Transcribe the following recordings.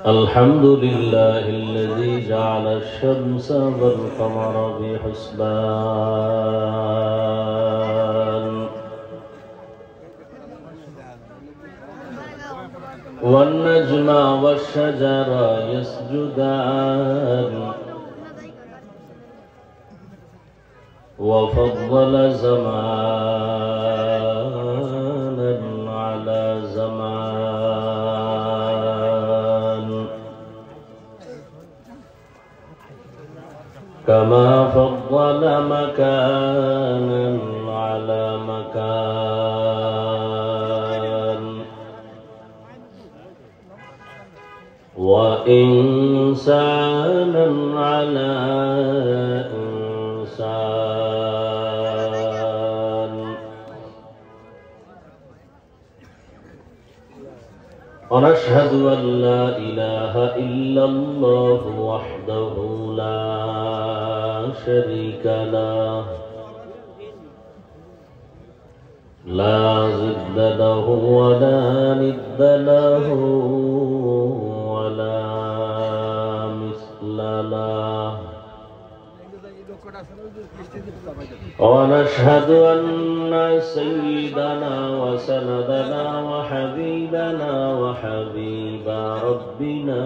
الحمد لله الذي جعل الشمس والقمر بحسبان والنجم والشجر يسجدان وفضل زمانا على زمان كما فضل مكانا على مكان وإنسانا على إنسان ونشهد أن لا إله إلا الله وحده لا شريك له لا ضد له ولا ند له ولا مثل له ونشهد أن سيدنا وسندنا وحبيبنا وحبيب ربنا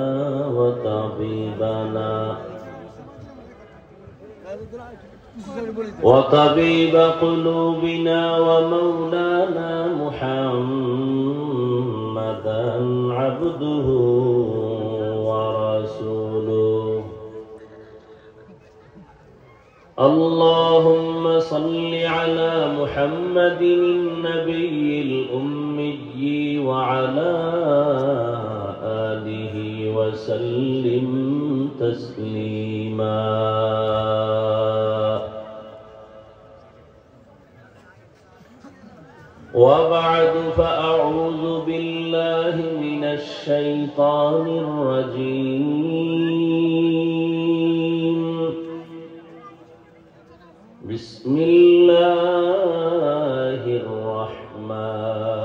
وطبيب قلوبنا ومولانا محمدا عبده ورسوله اللهم صل على محمد النبي الأمي وعلى آله وسلم تسليما وبعد فأعوذ بالله من الشيطان الرجيم بسم الله الرحمن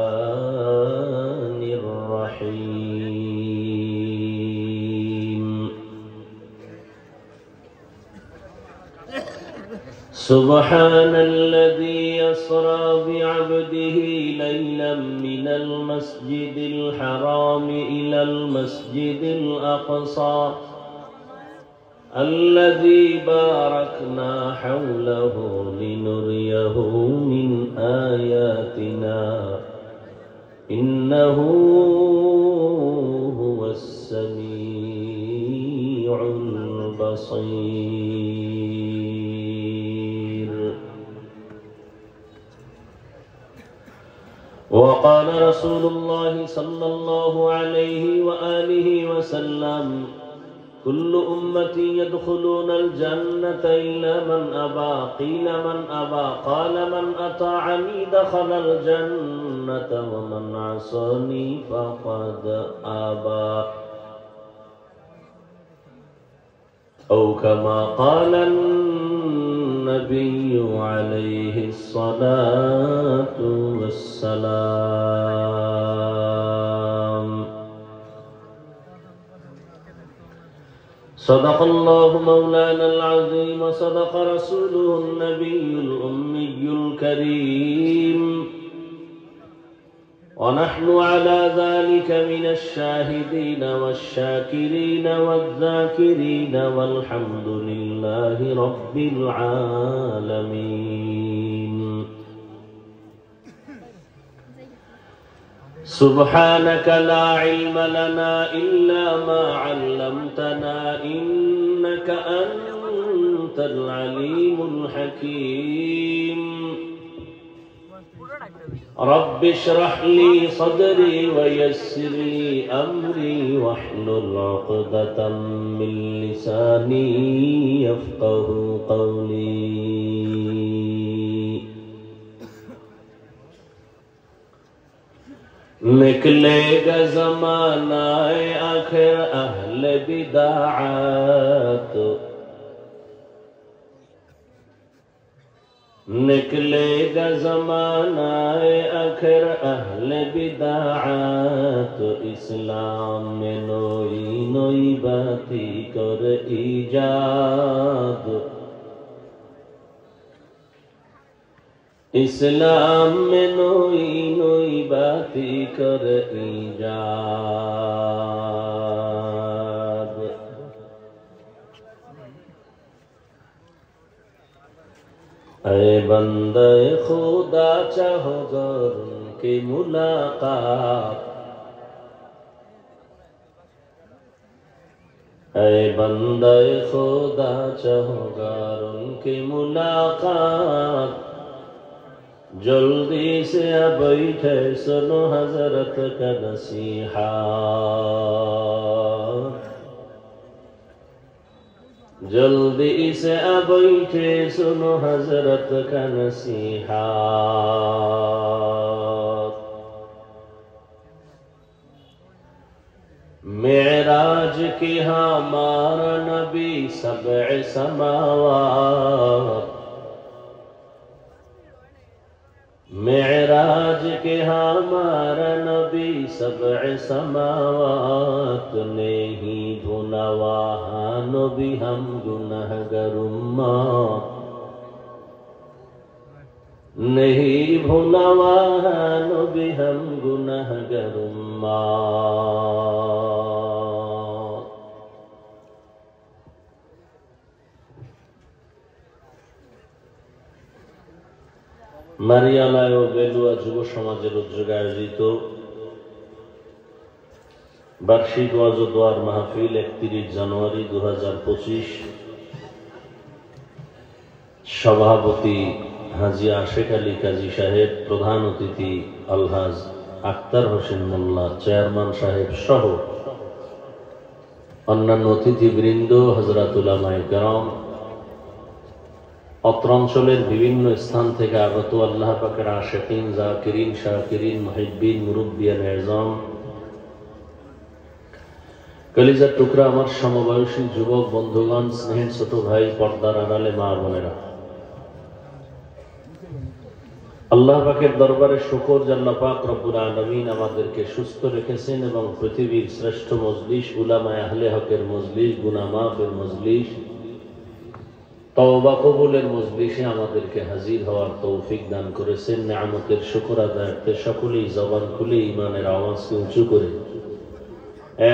الرحيم سبحان الذي يسرى بعبده ليلا من المسجد الحرام إلى المسجد الأقصى الذي باركنا حوله لنريه من آياتنا إنه هو السميع البصير وقال رسول الله صلى الله عليه وآله وسلم كل أمتي يدخلون الجنة إلا من أبى قيل من أبى قال من أطاعني دخل الجنة ومن عصاني فقد أبى أو كما قال النبي عليه الصلاة والسلام صدق الله مولانا العظيم وصدق رسوله النبي الأمي الكريم ونحن على ذلك من الشاهدين والشاكرين والذاكرين والحمد لله رب العالمين سبحانك لا علم لنا إلا ما علمتنا إنك أنت العليم الحكيم رب اشرح لي صدري ويسر لي أمري واحلل عقدة من لساني يفقه قولي निकलेगा ज़माना आखिर अहले बिदाअत निकलेगा ज़माना आखिर अहले बिदाअत इस्लाम में नूरी নইবাতি কর ইজাদ ইসলাম মে নইবাতি কর ইজাদ ऐ बंदे खुदा चाहो गर उनकी मुलाकात ऐ बंदे खुदा चाहो गर उनकी मुलाकात जल्दी से बैठे सुनो हजरत का नसीहत जल्दी से बैठे सुनो हजरत का नसीहत मेराज की हमारा नबी सबअ समावात मेराज के हमारा नबी सबअ समावात नहीं भुना वहाँ नबी हम गुनहगार उम्मत नहीं भुना वहाँ नबी हम गुनहगार उम्मत মারিয়ালায় ও বেলুয়া যুব সমাজের উদ্যোগে আয়োজিত বার্ষিক ওয়াজ ও দোয়ার মাহফিল 31 জানুয়ারি 2025 সভাপতি হাজী আশেক আলী কাজী সাহেব, প্রধান অতিথি আলহাজ আক্তার হোসেন মোল্লা, চেয়ারম্যান সাহেব সহ অন্যান্য অতিথিবৃন্দ, হযরত উলামায়ে কেরাম, অত্র অঞ্চলের বিভিন্ন স্থান থেকে আগত আল্লাহ পাকের আশিকিন, জাকিরিন, শাকিরিন, মুহিব্বিন, মুরব্বিয়ান আযম, কলিজার টুকরা আমার সমবয়সী যুবক বন্ধুগণ, স্নেহের ছোট ভাই, পর্দার আড়ালে মা বোনেরা, আল্লাহ পাকের দরবারে শুকর যে আল্লাহ পাক রব্বুল আলামিন আমাদেরকে সুস্থ রেখেছেন এবং পৃথিবীর শ্রেষ্ঠ মজলিস উলামায়ে আহলে হকের মজলিস, গুনাহ মাফের মজলিস, তওবা কবুলের মজলিসে আমাদেরকে হাজির হওয়ার তৌফিক দান করেছেন। নিয়ামতের শুকর আদায়ার্থে সকলেই জবান খুলে ঈমানের আওয়াজকে উঁচু করে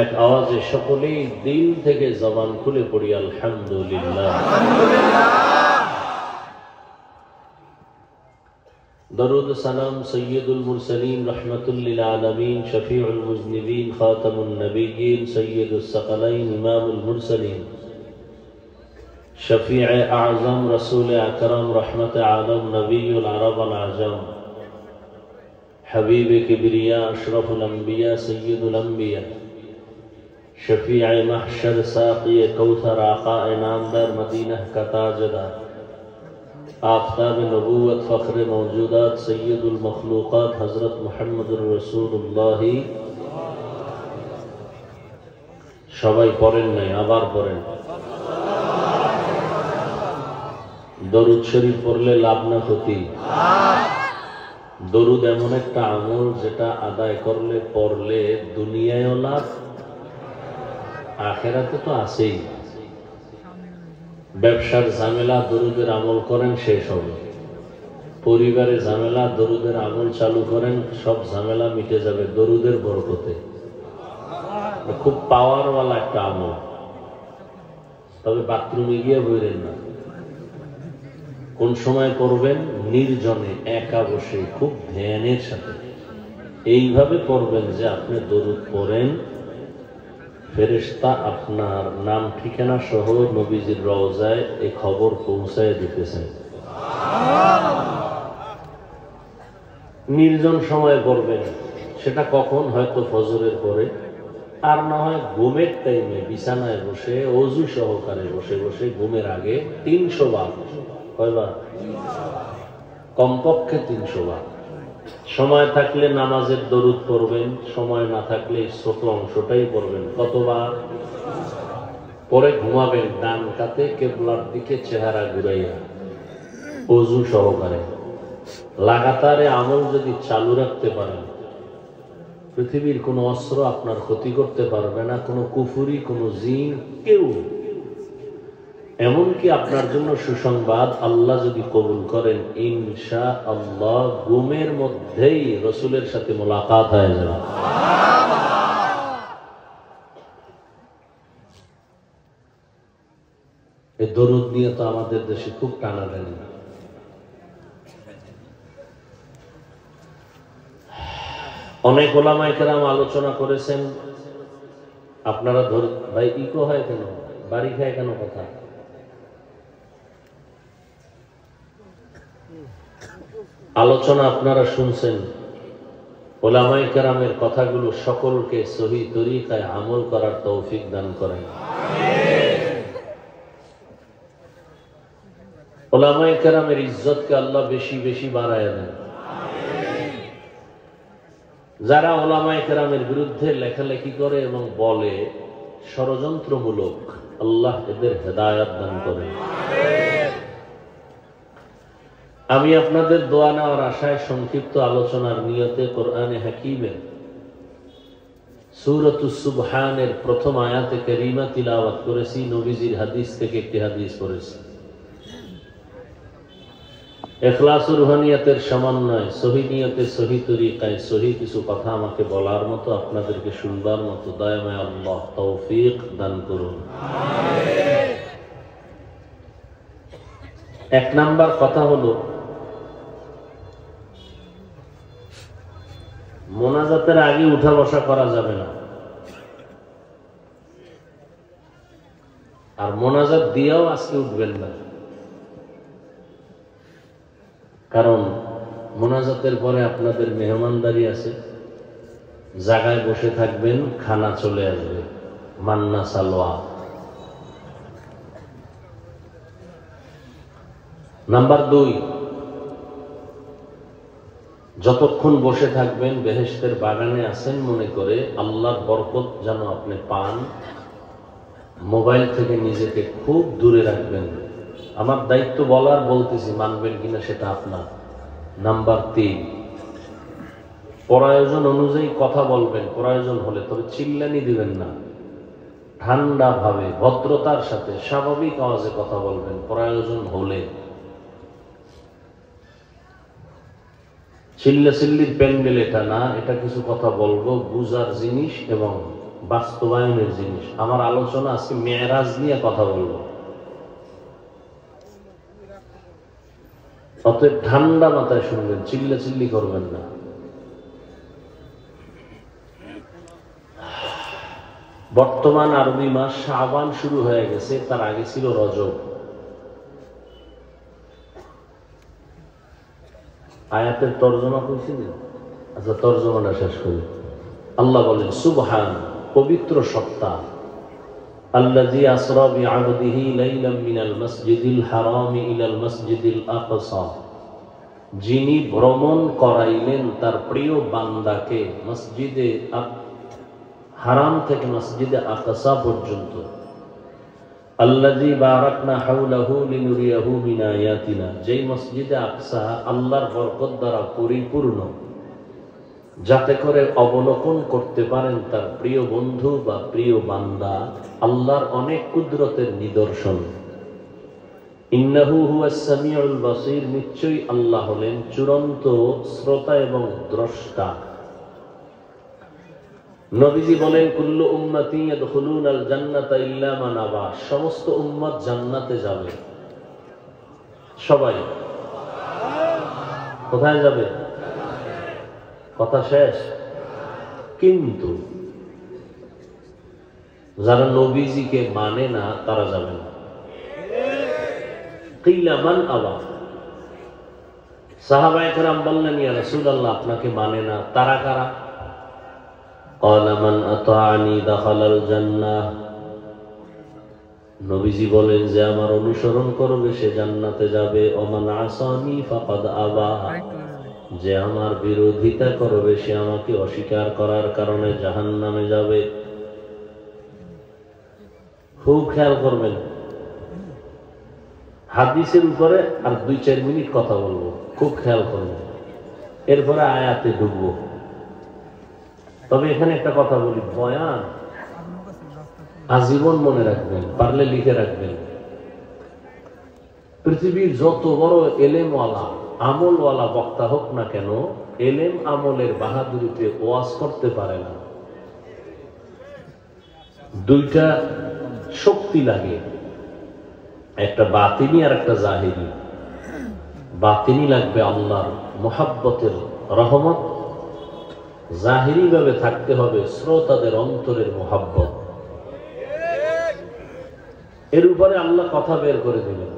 এক আওয়াজে সকলেই দিল থেকে জবান খুলে পড়ি আলহামদুলিল্লাহ। দরুদ সালাম সৈয়দুল মুরসালিন রাহমাতুল লিল আলামিন শফিউল মুজনিবিন খাতামুন নবিয়্যিন সৈয়দুস সাকালাইন ইমামুল মুরসালিন शफीअ आज़म रसूल अकरम रहमत आलम नबीउल अरब वल आजम हबीब किबरिया अशरफुल अंबिया सय्यदुल अंबिया शफीअ महशर साक़ी कौसर आका नामदार मदीना का ताजदार आफ़ताब नबूवत फ़ख्र मौजूदात सय्यदुल मखलूक़ात हज़रत मुहम्मदुर रसूलुल्लाह सबाई पढ़ेन नहीं आबार पढ़ेन দরুদ শরীফ পড়লে লাভ না ক্ষতি? দরুদ এমন একটা আমল যেটা আদায় করলে পড়লে দুনিয়ায়ও লাভ, আখিরাতে তো আছেই। ব্যবসার ঝামেলা দরুদের আমল করেন শেষ হবে, পরিবারের ঝামেলা দরুদের আমল চালু করেন সব ঝামেলা মিটে যাবে দরুদের বরকতে। খুব পাওয়ারওয়ালা একটা আমল, তবে বাথরুমে গিয়ে বইরেন না। কোন সময় করবেন? নির্জনে একা বসে খুব ধ্যানের সাথে এইভাবে করবেন যে আপনি দরুদ পড়েন, ফেরেশতা আপনার নাম ঠিকানা সহ নবীজির রওজায় এই খবর পৌঁছায় দিতেছেন। নির্জন সময় করবেন, সেটা কখন? হয়তো ফজরের পরে, আর না হয় ঘুমের টাইমে বিছানায় বসে ওযু সহকারে বসে বসে ঘুমের আগে 300 বার। কয়বার? কমপক্ষে 300 বার। সময় থাকলে নামাজের দরুদ পড়বেন, সময় না থাকলে ছোট অংশটাই পড়বেন। কতবার? পরে ঘুমাবেন ডান কাতে কিবলার দিকে চেহারা ঘুরাইয়া ওযু সহকারে। লাগাতারে আমল যদি চালু রাখতে পারেন পৃথিবীর কোনো অস্ত্র আপনার ক্ষতি করতে পারবে না, কোনো কুফুরি, কোনো জিন, কেউ। এমনকি আপনার জন্য সুসংবাদ, আল্লাহ যদি কবুল করেন ইনশাআল্লাহ ঘুমের মধ্যেই রসুলের সাথে মোলাকাত হয়ে যাবে। এই দরুদ নিয়ে তো আমাদের দেশে খুব টানাটানি। অনেক ওলামায়ে কেরাম আলোচনা করেছেন। আপনারা ভাই ইকো হয় কেন, বাড়ি খায় কেন কথা? আলোচনা আপনারা শুনছেন, ওলামায়ে কেরামের কথাগুলো সকলকে সহি তরিকায় আমল করার তৌফিক দান করেন। ওলামায়ে কেরামের ইজ্জতকে আল্লাহ বেশি বেশি বাড়ায় দেন। যারা ওলামায়ে কেরামের বিরুদ্ধে লেখালেখি করে এবং বলে ষড়যন্ত্রমূলক, আল্লাহ এদের হেদায়েত দান করেন। আমি আপনাদের দোয়া নেওয়ার আশায় সংক্ষিপ্ত আলোচনার নিয়তে কোরআনে হাকিমের সূরাতুস সুবহানের প্রথম আয়াতে কারিমা তিলাওয়াত করেছি। নবীজির হাদিস থেকে একটি হাদিস পড়েছি। ইখলাস ও রুহানিয়াতের সমন্বয়, সহি নিয়তে, সহি তরিকায়, সহি কিছু কথা আমাকে বলার মতো, আপনাদেরকে শুনবার মতো দয়াময় আল্লাহ তৌফিক দান করুন। এক নাম্বার কথা হলো, মোনাজাতের আগে উঠা বসা করা যাবে না। আর মোনাজাত দিয়েও আজকে উঠবেন না, কারণ মোনাজাতের পরে আপনাদের মেহমানদারি আছে, জায়গায় বসে থাকবেন, খানা চলে আসবে, মান্না সালোয়া। নাম্বার 2, যতক্ষণ বসে থাকবেন বেহেশতের বাগানে আছেন মনে করে আল্লাহর বরকত যেন আপনি পান, মোবাইল থেকে নিজেকে খুব দূরে রাখবেন। আমার দায়িত্ব বলার, বলতেছি, মানবেন কিনা সেটা আপনার। নাম্বার 3, প্রয়োজন অনুযায়ী কথা বলবেন, প্রয়োজন হলে, তবে চিল্লানি দিবেন না। ঠান্ডা ভাবে, ভদ্রতার সাথে, স্বাভাবিক আওয়াজে কথা বলবেন প্রয়োজন হলে। চিল্লাচিল্লির প্যান্ডেল এটা না, এটা কিছু কথা বলবো বুঝার জিনিস এবং বাস্তবায়নের জিনিস। আমার আলোচনা আজকে মেরাজ নিয়ে কথা বলবো, অতএব ঠান্ডা মাথায় শুনবেন, চিল্লাচিল্লি করবেন না। বর্তমান আরবি মাস শাবান শুরু হয়ে গেছে, তার আগে ছিল রজব। আয়াতের তর্জমা কইছিলেন? আচ্ছা, তর্জমাটা শেষ করি। আল্লাহ বলেন, সুবহান, পবিত্র সত্তা, আল্লাযী আসরা বিআবদিহি লাইলাম মিনাল মাসজিদিল হারামি ইলাল মাসজিদিল আকসা, যিনি ভ্রমণ করাইলেন তার প্রিয় বান্দাকে মসজিদে হারাম থেকে মসজিদে আকসা পর্যন্ত। আল্লাযী বারাকনা হাওলাহু লিনুরিয়াহু মিন আয়াতিনা, যেই মসজিদে আকসা আল্লাহর বরকত দ্বারা পরিপূর্ণ, যাতে করে অবলোকন করতে পারেন তার প্রিয় বন্ধু বা প্রিয় বান্দা আল্লাহর অনেক কুদরতের নিদর্শন। ইন্নাহু হুয়াস সামিউল বাসীর, নিশ্চয়ই আল্লাহ হলেন চূড়ান্ত শ্রোতা এবং দ্রষ্টা। নবীজি বলেন, কুল্লু উম্মতি ইয়াদখুলুনাল জান্নাতা ইল্লা মান আবা, সমস্ত উম্মত জান্নাতে যাবে। সবাই কোথায় যাবে? কথা শেষ। কিন্তু যারা নবীজিকে মানে না তারা যাবে না। কিলা মান আবা, সাহাবায়ে কেরাম বললেন, ইয়া রাসূলুল্লাহ, আপনাকে মানে না, তারা কারা? ক্বালা মান আতাআনি দাখালাল জান্নাহ, নবীজি বলেন, যে আমার অনুসরণ করবে সে জান্নাতে যাবে। ওমান আসানি ফাকাদ আবা, যে আমার বিরোধিতা করবে সে আমাকে অস্বীকার করার কারণে জাহান্নামে যাবে। খুব খেয়াল করবেন, হাদিসের উপরে আর 2-4 মিনিট কথা বলবো, খুব খেয়াল করবেন, এরপরে আয়াতে ঢুকবো। তবে এখানে একটা কথা বলি, বয়ান আজীবন মনে রাখবেন, পারলে লিখে রাখবেন। পৃথিবীর যত বড় এলেমওয়ালা আমলওয়ালা বক্তা হোক না কেন, এলেম আমলের বাহাদুরিতে ওয়াজ করতে পারে না। দুইটা শক্তি লাগে, একটা বাতিনি আর একটা জাহিরি। বাতিনি লাগবে আল্লাহর মুহাব্বতের রহমত, জাহিরি ভাবে থাকতে হবে শ্রোতাদের অন্তরের মুহাব্বত। এর উপরে আল্লাহ কথা বের করে দিলেন।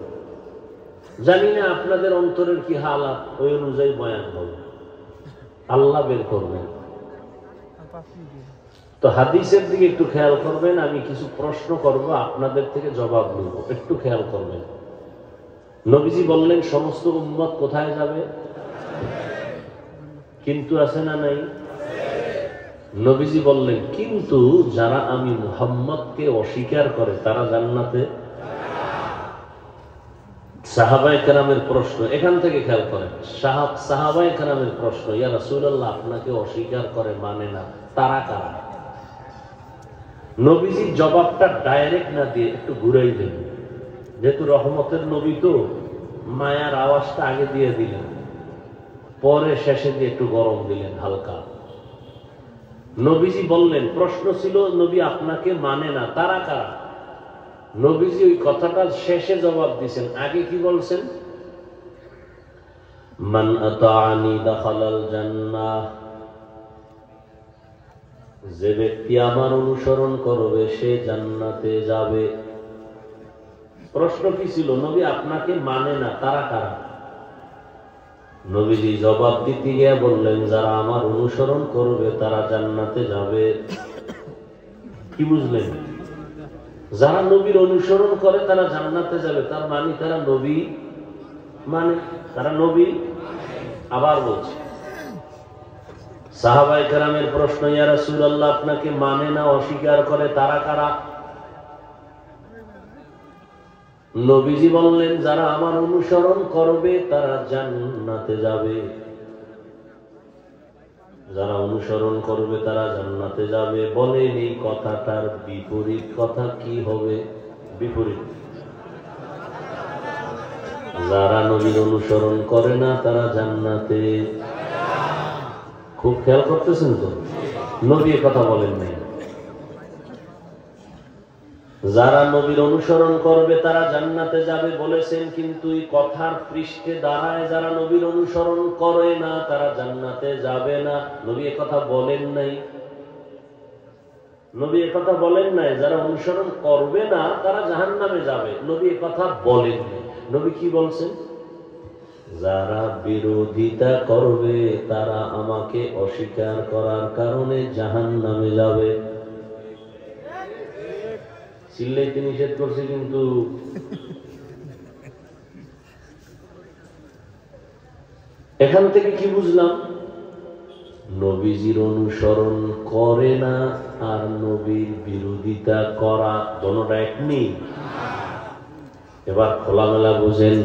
জানি না আপনাদের অন্তরের কি হালাত, ওই অনুযায়ী বয়ান হবে, আল্লাহ বের করবেন। তো হাদিসের দিকে একটু খেয়াল করবেন, আমি কিছু প্রশ্ন করব, আপনাদের থেকে জবাব নেব, একটু খেয়াল করবেন। নবীজি বললেন সমস্ত উম্মত কোথায় যাবে? কিন্তু আছে না নাই? নবীজি বললেন কিন্তু যারা আমি মুহাম্মদকে অস্বীকার করে তারা জান্নাতে। সাহাবায়ে কেরামের প্রশ্ন, এখান থেকে খেয়াল করেন। সাহাবায়ে কেরামের প্রশ্ন, ইয়া রাসূলুল্লাহ আপনাকে অস্বীকার করে, মানে না, তারা কারা? নবীজি জবাবটা ডাইরেক্ট না দিয়ে একটু ঘুরাই দেন, যেহেতু রহমতের নবী তো মায়ার আওয়াজটা আগে দিয়ে দিলেন, পরে শেষে দিয়ে একটু গরম দিলেন হালকা। নবীজি বললেন, প্রশ্ন ছিল নবী আপনাকে মানে না, তারা কারা? নবীজি ওই কথাটা শেষে জবাব দিয়েছেন, আগে কি বলছেন? মান আতাআনি দাখালাল জান্নাহ, যে ব্যক্তি আমার অনুসরণ করবে সে জান্নাতে যাবে। প্রশ্ন কি ছিল? নবী আপনাকে মানে না, তারা কারা? নবীজি জবাব দিতে গিয়ে বললেন, যারা আমার অনুসরণ করবে তারা জান্নাতে যাবে। কি বুঝলেন? যারা নবীর অনুসরণ করে তারা জান্নাতে যাবে, তার মানে তারা নবী মানে, তারা নবী। আবার বলছে, সাহাবায়ে কেরামের প্রশ্ন, ইয়া রাসূলুল্লাহ আপনাকে মানে না, অস্বীকার করে, তারা কারা? নবীজি বললেন, যারা আমার অনুসরণ করবে তারা জান্নাতে যাবে। যারা অনুসরণ করবে তারা জান্নাতে যাবে। বলেন এই কথাটার বিপরীত কথা কি হবে? বিপরীত, যারা নবীর অনুসরণ করে না তারা জান্নাতে। খুব খেয়াল করতেছেন তো, নবী কথা বলেন নাই। যারা নবীর অনুসরণ করবে তারা জান্নাতে যাবে বলেছেন, কিন্তু এই কথার পৃষ্ঠে দাঁড়ায় যারা নবীর অনুসরণ করে না তারা জান্নাতে যাবে না। নবী কথা বলেন নাই, নবী কথা বলেন নাই যারা অনুসরণ করবে না তারা জাহান্নামে যাবে। নবী কথা বলেন নাই। নবী কি বলছেন? যারা বিরোধিতা করবে তারা আমাকে অস্বীকার করার কারণে জাহান্নামে যাবে। চিল্লাইতে নিষেধ করছে, কিন্তু এখান থেকে কি বুঝলাম? নবীজির অনুসরণ করে না আর নবীর বিরোধিতা করা দোনোটা এক নেই। এবার খোলামেলা বুঝেন,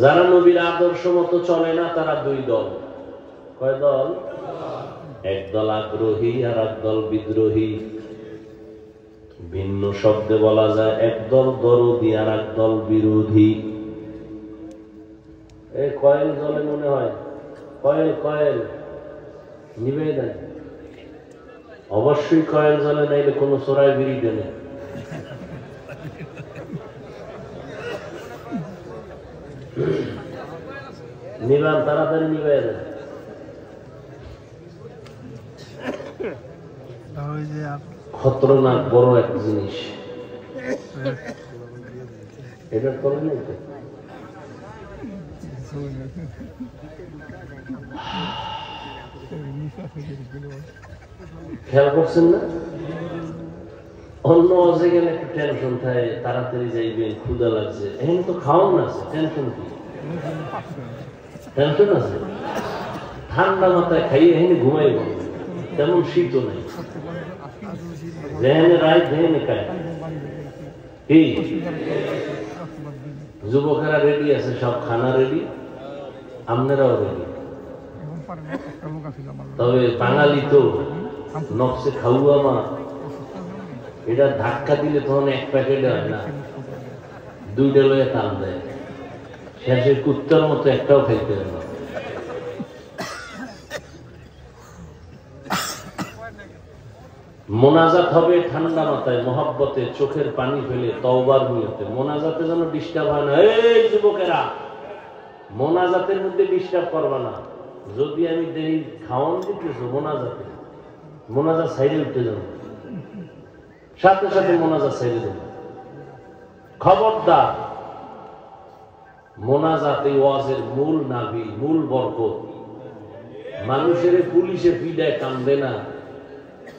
যারা নবীর আদর্শ মতো চলে না তারা দুই দল। কয় দল? একদল আগ্রহী আর একদল বিদ্রোহী। ভিন্ন শব্দে বলা যায় একদল দরদি আর একদল বিরোধী। এই কয়েল জলে মনে হয়, কয়েল কয়েল নিবে দেন, অবশ্যই কয়েল জলে, নাইলে কোনো চোরাই বিড়ি দেন। নিবান, তাড়াতাড়ি নিবে দেন। খতরনাক বড় এক জিনিস, এটা করেন নাই তো? খেয়াল করছেন না? অন্য অজে গেলে একটু টেনশন থাকে, তাড়াতাড়ি যাইবেন, ক্ষুধা লাগছে। এখানে তো খাওয়ান আছে, টেনশন কি? টেনশন আছে? ঠান্ডা মাথায় খাইয়ে এখানে ঘুমাইব, তেমন শীতও নেই। যেখানে রাত যেখানে খায়। কি যুবকেরা রেডি আছে, সব খানা রেডি, আপনারাও রেডি। তবে বাঙালি তো নকশে খাওয়া মা, এটা ধাক্কা দিলে তখন এক প্যাকেটে হয় না, দুইটা লয়ে টান দেয়, শেষে কুত্তার মতো একটাও খাইতে হয় না। মোনাজাত হবে ঠান্ডা মাথায়, মহব্বতে, চোখের পানি ফেলে, তওবার নিয়তে। মোনাজাতে যেন ডিস্টার্ব হয় না। এই যুবকেরা, মোনাজাতের মধ্যে ডিস্টার্ব করবা না। যদি আমি দেরি খাওয়ান দিতেছো মোনাজাতে, মোনাজাত সাইডে উঠতে যাবো, সাথে সাথে মোনাজাত সাইডে যাবো। খবরদার, মোনাজাত এই ওয়াজের মূল নাভি, মূল বরকত। মানুষের পুলিশে পিডায় কান্দে না,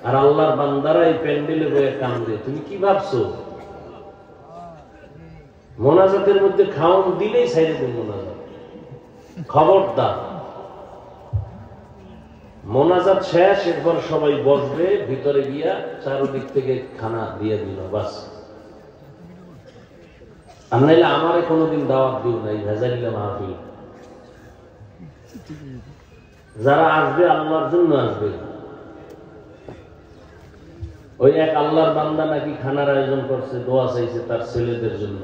আর আল্লাহর বান্দারা এই প্যান্ডেলে বয়ে কান্দে। তুমি কি ভাবছো? মোনাজাতের মধ্যে খাওয়ান দিলেই সাইডে দেন মোনাজাত। খবরদার, মোনাজাত শেষ, এরপর সবাই বসবে, ভিতরে গিয়া চারদিক থেকে খানা দিয়ে দিল, বাস। আর নাইলে আমারে কোনোদিন দাওয়াত দিও নাই, ভেজাইলা মাহফিল। যারা আসবে আল্লাহর জন্য আসবে। ওই এক আল্লাহর বান্দা নাকি খানার আয়োজন করছে, দোয়া চাইছে তার ছেলেদের জন্য।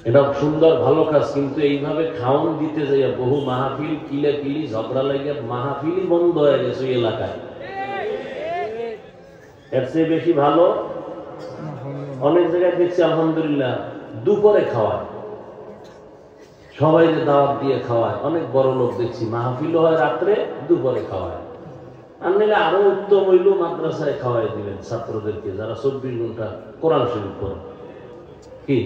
এটা সুন্দর ভালো কাজ, কিন্তু এইভাবে খাওয়ান দিতে যাইয়া বহু মাহফিল কিলাকিলি ঝগড়া লাগিয়া মাহফিলই বন্ধ হয়ে গেছে এলাকায়। এর চেয়ে বেশি ভালো অনেক জায়গায় দেখছি আলহামদুলিল্লাহ দুপুরে খাওয়ায়, সবাই দাওয়াত দিয়ে খাওয়ায়। অনেক বড় লোক দেখছি মাহফিলও হয় রাত্রে, দুপুরে খাওয়ায়। আর নাহলে আরো উত্তম হইল মাদ্রাসায় খাওয়াই দিবেন ছাত্রদেরকে, যারা 24 ঘন্টা কোরআন শরীফ পড়ে। কি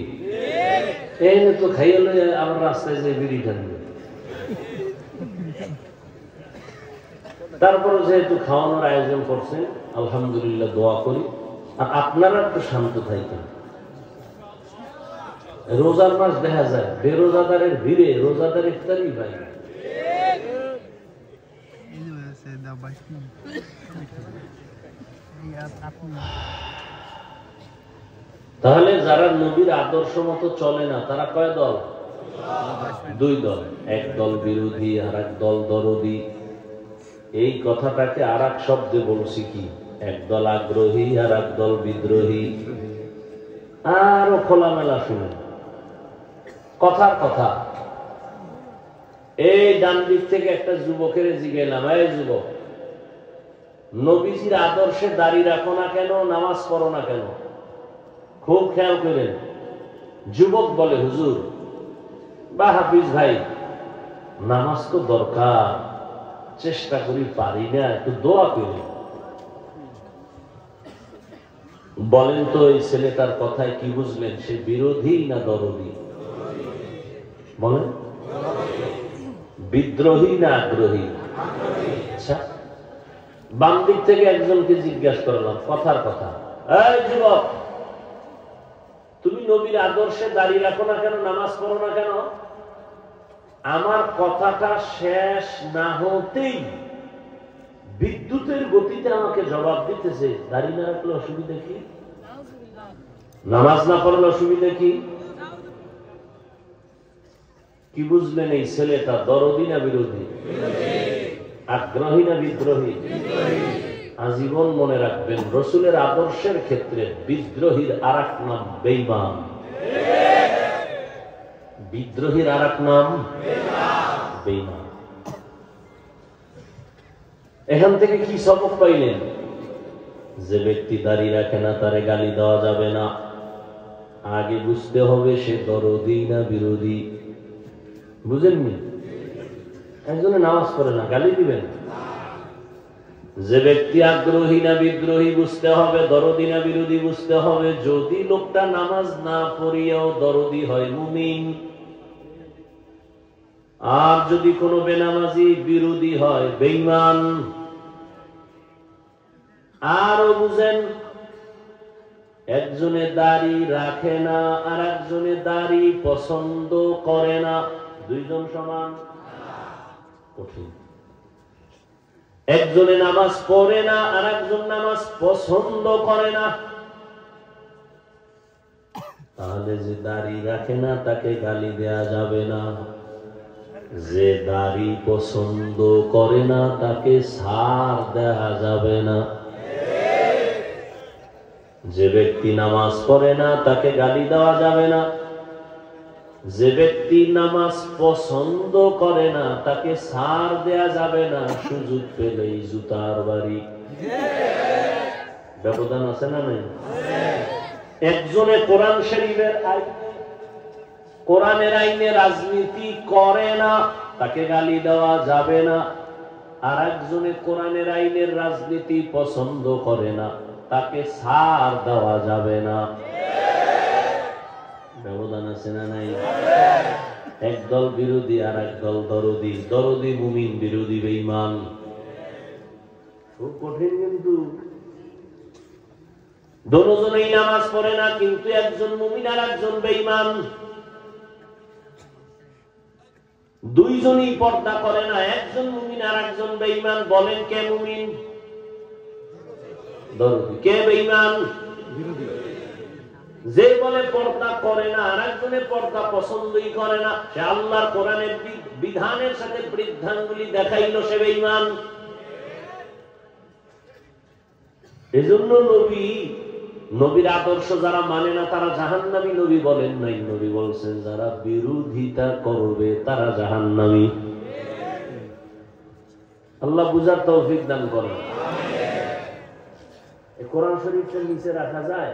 এই তো খাইয়ে লয়ে আবার রাস্তায় যে বিড়ি টানবে। তারপরে যেহেতু খাওয়ানোর আয়োজন করছেন, আলহামদুলিল্লাহ, দোয়া করি। আর আপনারা একটু শান্ত থাকেন। রোজার মাস দেখা যায় বেরোজাদারের ভিড়ে রোজাদার ইফতারি পাই। তাহলে যারা নবীর আদর্শ মতো চলে না তারা কয় দল? দুই দল। এক দল বিরোধী আর এক দল দরদি। এই কথাটাকে আর এক শব্দে বলছি কি, একদল আগ্রহী আর এক দল বিদ্রোহী। আরো খোলামেলা শুনেন কথার কথা। এই ডান দিক থেকে একটা যুবকের জিজ্ঞেলাম, এই যুবক, নবীজির আদর্শে দাঁড়িয়ে রাখো না কেন, নামাজ পড়ো না কেন? খুব খেয়াল করেন। যুবক বলে, হুজুর বা হাফিজ ভাই, নামাজ তো দরকার, চেষ্টা করি, পারি না, একটু দোয়া করি। বলেন তো এই ছেলেটার কথায় কি বুঝলেন? সে বিরোধী না দরদি? বলেন, বিদ্রোহী না আগ্রহী? আচ্ছা, বাম দিক থেকে একজনকে জিজ্ঞাসা করলাম কথার কথা, এই যুবক, তুমি নবীর আদর্শে দাঁড়িয়ে রাখো না কেন, নামাজ পড়ো না কেন? আমার কথাটা শেষ না হতেই বিদ্যুতের গতিতে আমাকে জবাব দিতেছে, দাঁড়িয়ে না রাখলে অসুবিধা কি? নামাজ না পড়লে অসুবিধা কি? কি বুঝলেন এই ছেলেটা দরদি না বিরোধী? আগ্রহী না বিদ্রোহী? আজীবন মনে রাখবেন, রসুলের আদর্শের ক্ষেত্রে বিদ্রোহীর আর এক নাম বেঈমান। বিদ্রোহীর আর এক নাম বেঈমান। এখান থেকে কি সবক পাইলেন? যে ব্যক্তি দাঁড়িয়ে রাখে না তারে গালি দেওয়া যাবে না। আগে বুঝতে হবে সে দরদি না বিরোধী। বুঝেননি? একজনে নামাজ পড়ে না, গালি দিবেন? যে ব্যক্তি আগ্রহী না বিদ্রোহী বুঝতে হবে, দরদি না বিরোধী বুঝতে হবে। যদি লোকটা নামাজ না পড়িয়াও দরদি হয়, মুমিন। আর যদি কোনো বেনামাজি বিরোধী হয়, বেঈমান। আরো বুঝেন, একজনে দাড়ি রাখে না আর একজনে দাড়ি পছন্দ করে না, দুইজন সমান? কঠিন। একজনে নামাজ পড়ে না আর একজন নামাজ পছন্দ করে না। তাহলে যে দাড়ি রাখে না তাকে গালি দেয়া যাবে না। যে দাড়ি পছন্দ করে না তাকে ছাড় দেয়া যাবে না, যে ব্যক্তি নামাজ পড়ে না তাকে গালি দেওয়া যাবে না, যে ব্যক্তি নামাজ পছন্দ করে না তাকে ছাড় দেয়া যাবে না, সুযোগ পেলেই জুতার বাড়ি। ব্যবধান আছে না নাই? একজনে কোরআন শরীফের কোরআনের আইনে রাজনীতি করে না তাকে গালি দেওয়া যাবে না, আর একজনে কোরআনের আইনের রাজনীতি পছন্দ করে না তাকে ছাড় দেওয়া যাবে না। ব্যবধান আছে না নাই? একদল বিরোধী আর একদল দরদি। দরদি মুমিন, বিরোধী বেঈমান। খুব কঠিন কিন্তু। দুজনেই নামাজ পড়ে না কিন্তু একজন মুমিন আর একজন বেঈমান। দুইজনই পর্দা করে না, একজন মুমিন আর একজন বেঈমান। বলেন কে মুমিন? দরদি। কে বেঈমান? বিরোধী। যে বলে পর্দা করে না আর একজনের পর্দা পছন্দই করে না, সে আল্লাহর কোরআনের বিধানের সাথে বৃদ্ধাঙ্গুলি দেখাইলো, সে বেঈমান। এজন্য নবীর আদর্শ যারা মানে না তারা জাহান্নামী। নবী বলেন নাই, নবী বলছেন যারা বিরোধিতা করবে তারা জাহান্নামী। আল্লাহ বুঝার তৌফিক দান করেন। কোরআন শরীফের নিচে রাখা যায়?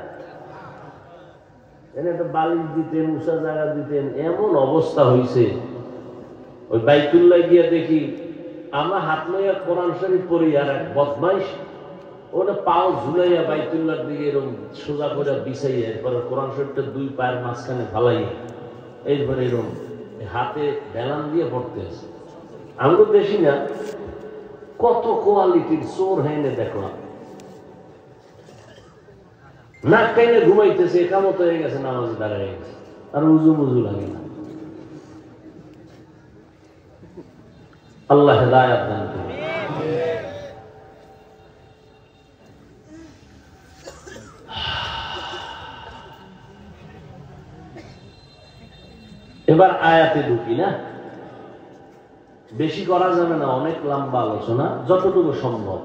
এনে একটা বালিশ দিতেন, উষা জায়গা দিতেন, এমন অবস্থা হয়েছে। ওই বাইতুল্লাহ গিয়ে দেখি আমরা হাত লইয়া কোরআন শরীফ পড়ি, আর এক বদমাইশ ওটা পাও ঝুলাইয়া বাইতুল্লাহর দিকে এরকম সোজা করে বিছাইয়া, এরপরে কোরআন শরীফটা দুই পায়ের মাঝখানে ফালাইয়া এরপরে এরকম হাতে বেলান দিয়ে পড়তে আছে। আমি তো দেখি না কত কোয়ালিটির চোর হেনে দেখলাম। নাক টাইনে ঘুমাইতেছে, একামত হয়ে গেছে, নামাজে দাঁড়ায় গেছে, আর উজু মুজু লাগে না। আল্লাহ হেদায়েত দান করুন। এবার আয়াতে ঢুকি না, বেশি করা যাবে না, অনেক লম্বা আলোচনা, যতটুকু সম্ভব।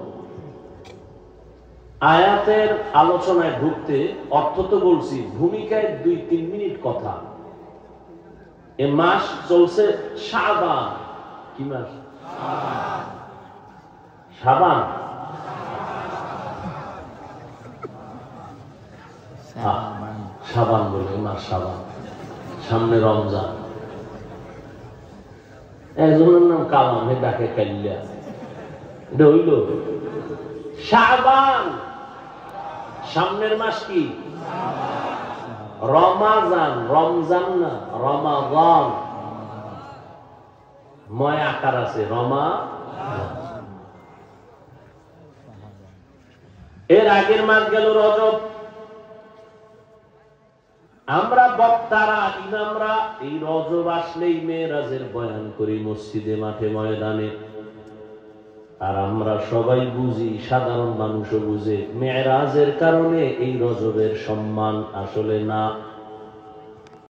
আয়াতের আলোচনায় ঢুকতে অর্থ তো বলছি, ভূমিকায় 2-3 মিনিট কথা। এ মাস চলছে শাবান। কি মাস? শাবান। শাবান বলে মাস শাবান। সামনে রমজান। একজনের নাম কালাম, হে ডাকে কাল্লা। এটা হইল শাবান। সামনের মাস কি? রমাজান। রমজান না, রমাদান। ময় আকার আছে, রমা। এর আগের মাস গেল রজব। আমরা বক্তারা, ইমামরা এই রজব আসলেই মেরাজের বয়ান করি মসজিদে, মাঠে, ময়দানে। আর আমরা সবাই বুঝি, সাধারণ মানুষও বুঝে, মেরাজের কারণে এই রজবের সম্মান। আসলে না।